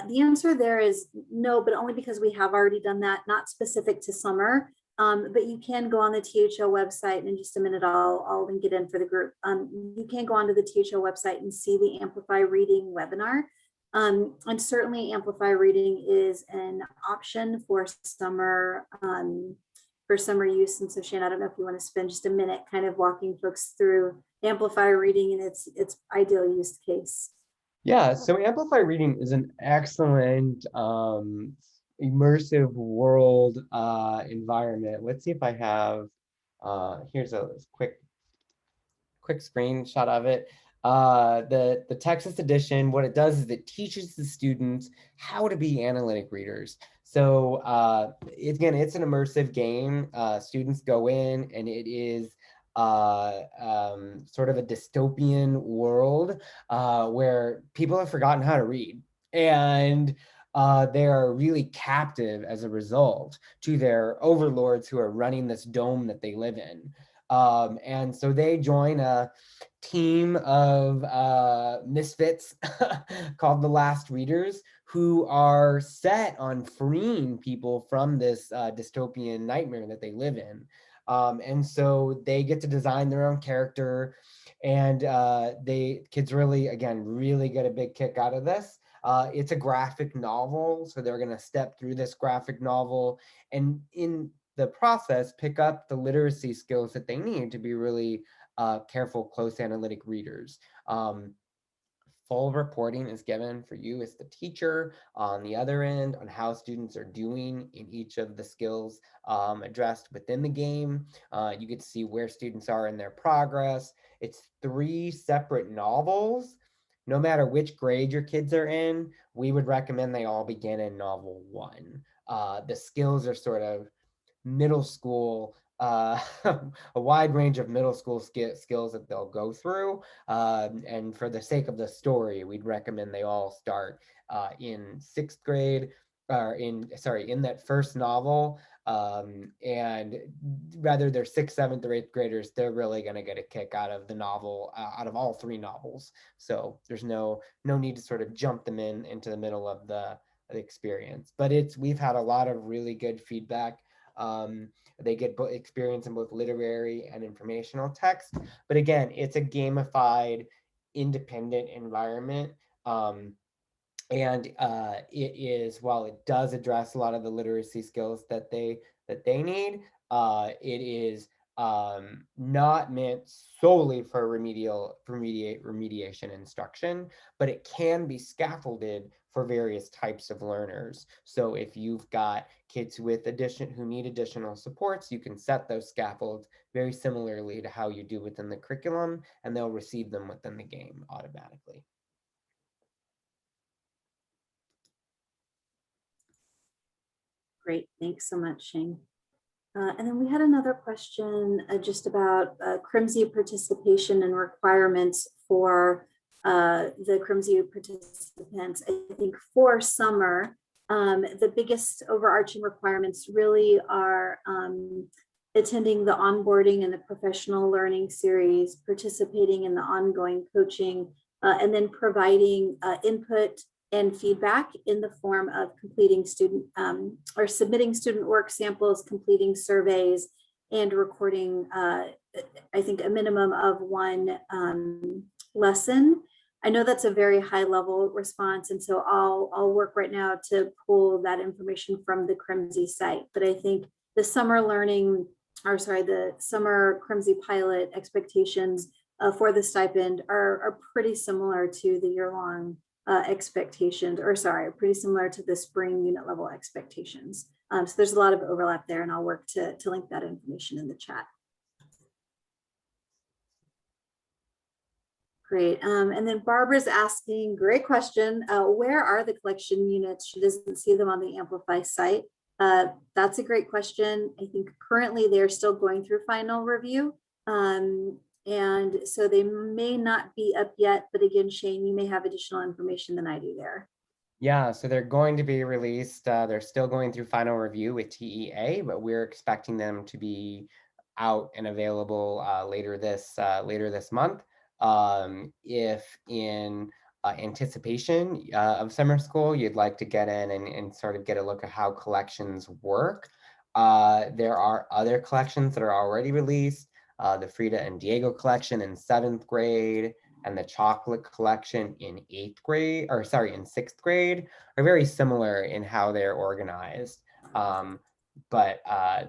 S1: The answer there is no, but only because we have already done that, not specific to summer. But you can go on the THL website, and in just a minute, I'll link it in for the group. You can go onto the THL website and see the Amplify Reading webinar. And certainly Amplify Reading is an option for summer use. And so Shane, I don't know if you want to spend just a minute kind of walking folks through Amplify Reading and its ideal use case.
S2: Yeah, so Amplify Reading is an excellent immersive world environment. Let's see if I have, here's a quick screenshot of it. The Texas edition, what it does is it teaches the students how to be analytic readers. So again, it's an immersive game. Students go in and it is sort of a dystopian world where people have forgotten how to read, and they are really captive as a result to their overlords who are running this dome that they live in. And so they join a team of misfits called the Last Readers, who are set on freeing people from this dystopian nightmare that they live in. And so they get to design their own character, and kids really get a big kick out of this. It's a graphic novel, so they're going to step through this graphic novel and in the process pick up the literacy skills that they need to be really careful, close analytic readers. Full reporting is given for you as the teacher on the other end on how students are doing in each of the skills addressed within the game. You get to see where students are in their progress. It's 3 separate novels. No matter which grade your kids are in, we would recommend they all begin in novel 1. The skills are sort of middle school, a wide range of middle school skills that they'll go through. And for the sake of the story, we'd recommend they all start in 6th grade, or in that first novel, And whether they're 6th, 7th, or 8th graders, they're really going to get a kick out of the novel, out of all 3 novels. So there's no need to sort of jump them into the middle of the experience. But we've had a lot of really good feedback. They get experience in both literary and informational text. But again, it's a gamified, independent environment. And it is, while it does address a lot of the literacy skills that they need, it is not meant solely for remediation instruction, but it can be scaffolded for various types of learners. So if you've got kids who need additional supports, you can set those scaffolds very similarly to how you do within the curriculum, and they'll receive them within the game automatically.
S1: Great, thanks so much, Shane. And then we had another question just about CRMSI participation and requirements for the CRMSI participants. I think for summer, the biggest overarching requirements really are attending the onboarding and the professional learning series, participating in the ongoing coaching, and then providing input and feedback in the form of completing student or submitting student work samples, completing surveys, and recording, I think, a minimum of 1 lesson. I know that's a very high level response, and so I'll work right now to pull that information from the CRMSI site. But I think the summer learning, the summer CRMSI pilot expectations for the stipend are pretty similar to the year-long expectations, pretty similar to the spring unit level expectations. So there's a lot of overlap there, and I'll work to link that information in the chat. Great. And then Barbara's asking, great question, where are the collection units? She doesn't see them on the Amplify site. That's a great question. I think currently they're still going through final review. And so they may not be up yet, but again, Shane, you may have additional information than I do there.
S2: Yeah, so they're going to be released. They're still going through final review with TEA, but we're expecting them to be out and available later this month. If in anticipation of summer school, you'd like to get in and sort of get a look at how collections work, there are other collections that are already released. The Frida and Diego collection in 7th grade and the chocolate collection in 6th grade are very similar in how they're organized. But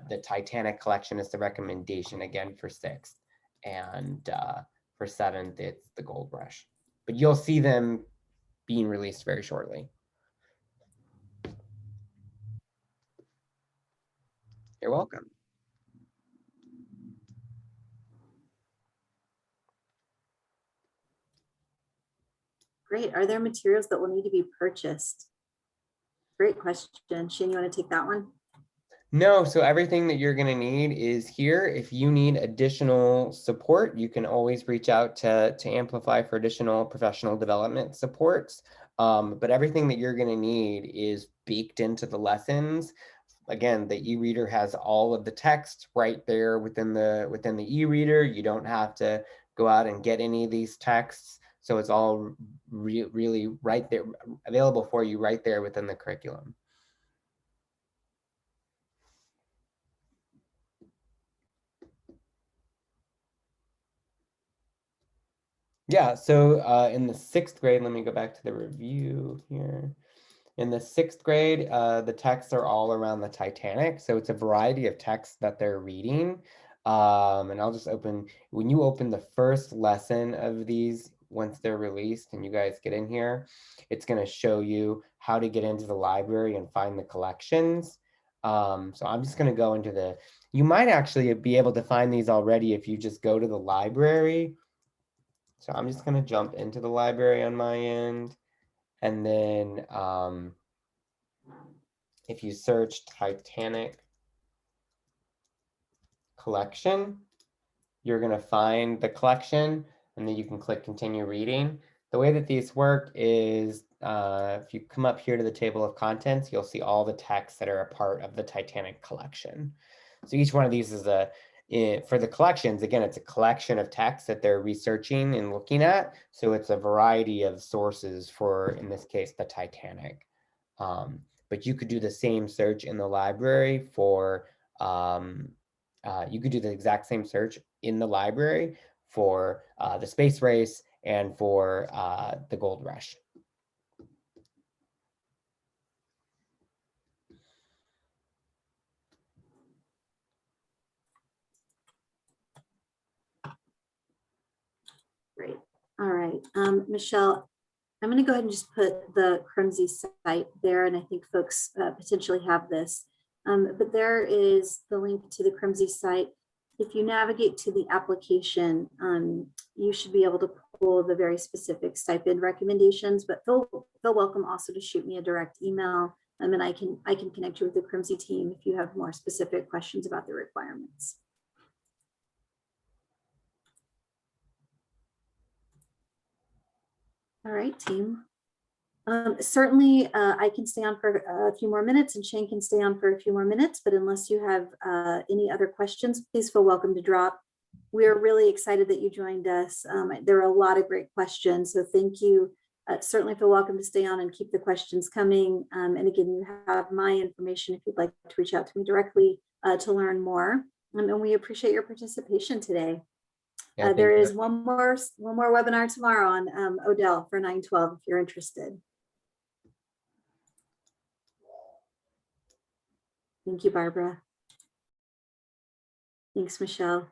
S2: the Titanic collection is the recommendation again for 6th, and for 7th, it's the Gold Rush. But you'll see them being released very shortly. You're welcome.
S1: Great. Are there materials that will need to be purchased? Great question. Shane, you want to take that one?
S2: No, so everything that you're going to need is here. If you need additional support, you can always reach out to Amplify for additional professional development supports. But everything that you're going to need is baked into the lessons. Again, the e-reader has all of the text right there within the e-reader. You don't have to go out and get any of these texts. So it's all really right there, available for you right there within the curriculum. Yeah, so in the 6th grade, let me go back to the review here. In the 6th grade, the texts are all around the Titanic. So it's a variety of texts that they're reading. And I'll just when you open the first lesson of these, once they're released and you guys get in here, it's going to show you how to get into the library and find the collections. So I'm just going to go into you might actually be able to find these already if you just go to the library. So I'm just going to jump into the library on my end. And then if you search Titanic collection, you're going to find the collection, and then you can click continue reading. The way that these work is if you come up here to the table of contents, you'll see all the texts that are a part of the Titanic collection. So each one of these is for the collections, again, it's a collection of texts that they're researching and looking at. So it's a variety of sources for, in this case, the Titanic. But you could do the same search in the library for, you could do the exact same search in the library for the space race and for the gold rush.
S1: Great. All right, Michelle, I'm going to go ahead and just put the Crumsy site there, and I think folks potentially have this. But there is the link to the Crumsy site. If you navigate to the application, you should be able to pull the very specific stipend recommendations, but feel welcome also to shoot me a direct email, and I can connect you with the Crumsy team if you have more specific questions about the requirements. All right, team. Certainly, I can stay on for a few more minutes, and Shane can stay on for a few more minutes, but unless you have any other questions, please feel welcome to drop. We're really excited that you joined us. There are a lot of great questions, so thank you. Certainly feel welcome to stay on and keep the questions coming. And again, you have my information if you'd like to reach out to me directly to learn more. And we appreciate your participation today.
S2: Yeah,
S1: There is one more webinar tomorrow on Odell for 9/12 if you're interested. Thank you, Barbara. Thanks, Michelle.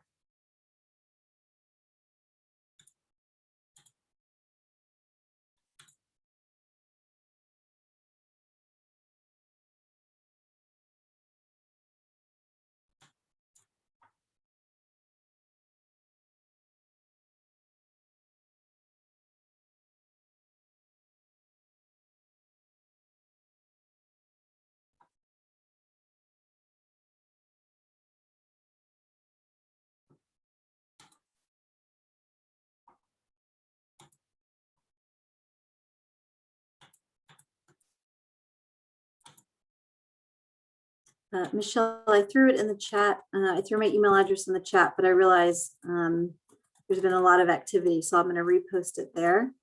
S1: Michelle, I threw it in the chat. I threw my email address in the chat, but I realize there's been a lot of activity, so I'm going to repost it there.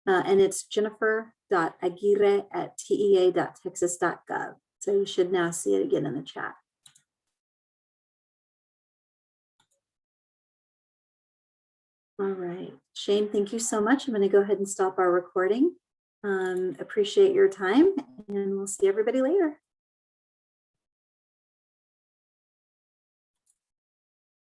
S1: And it's jennifer.aguirre@tea.texas.gov. So you should now see it again in the chat. All right, Shane, thank you so much. I'm going to go ahead and stop our recording. Appreciate your time, and we'll see everybody later.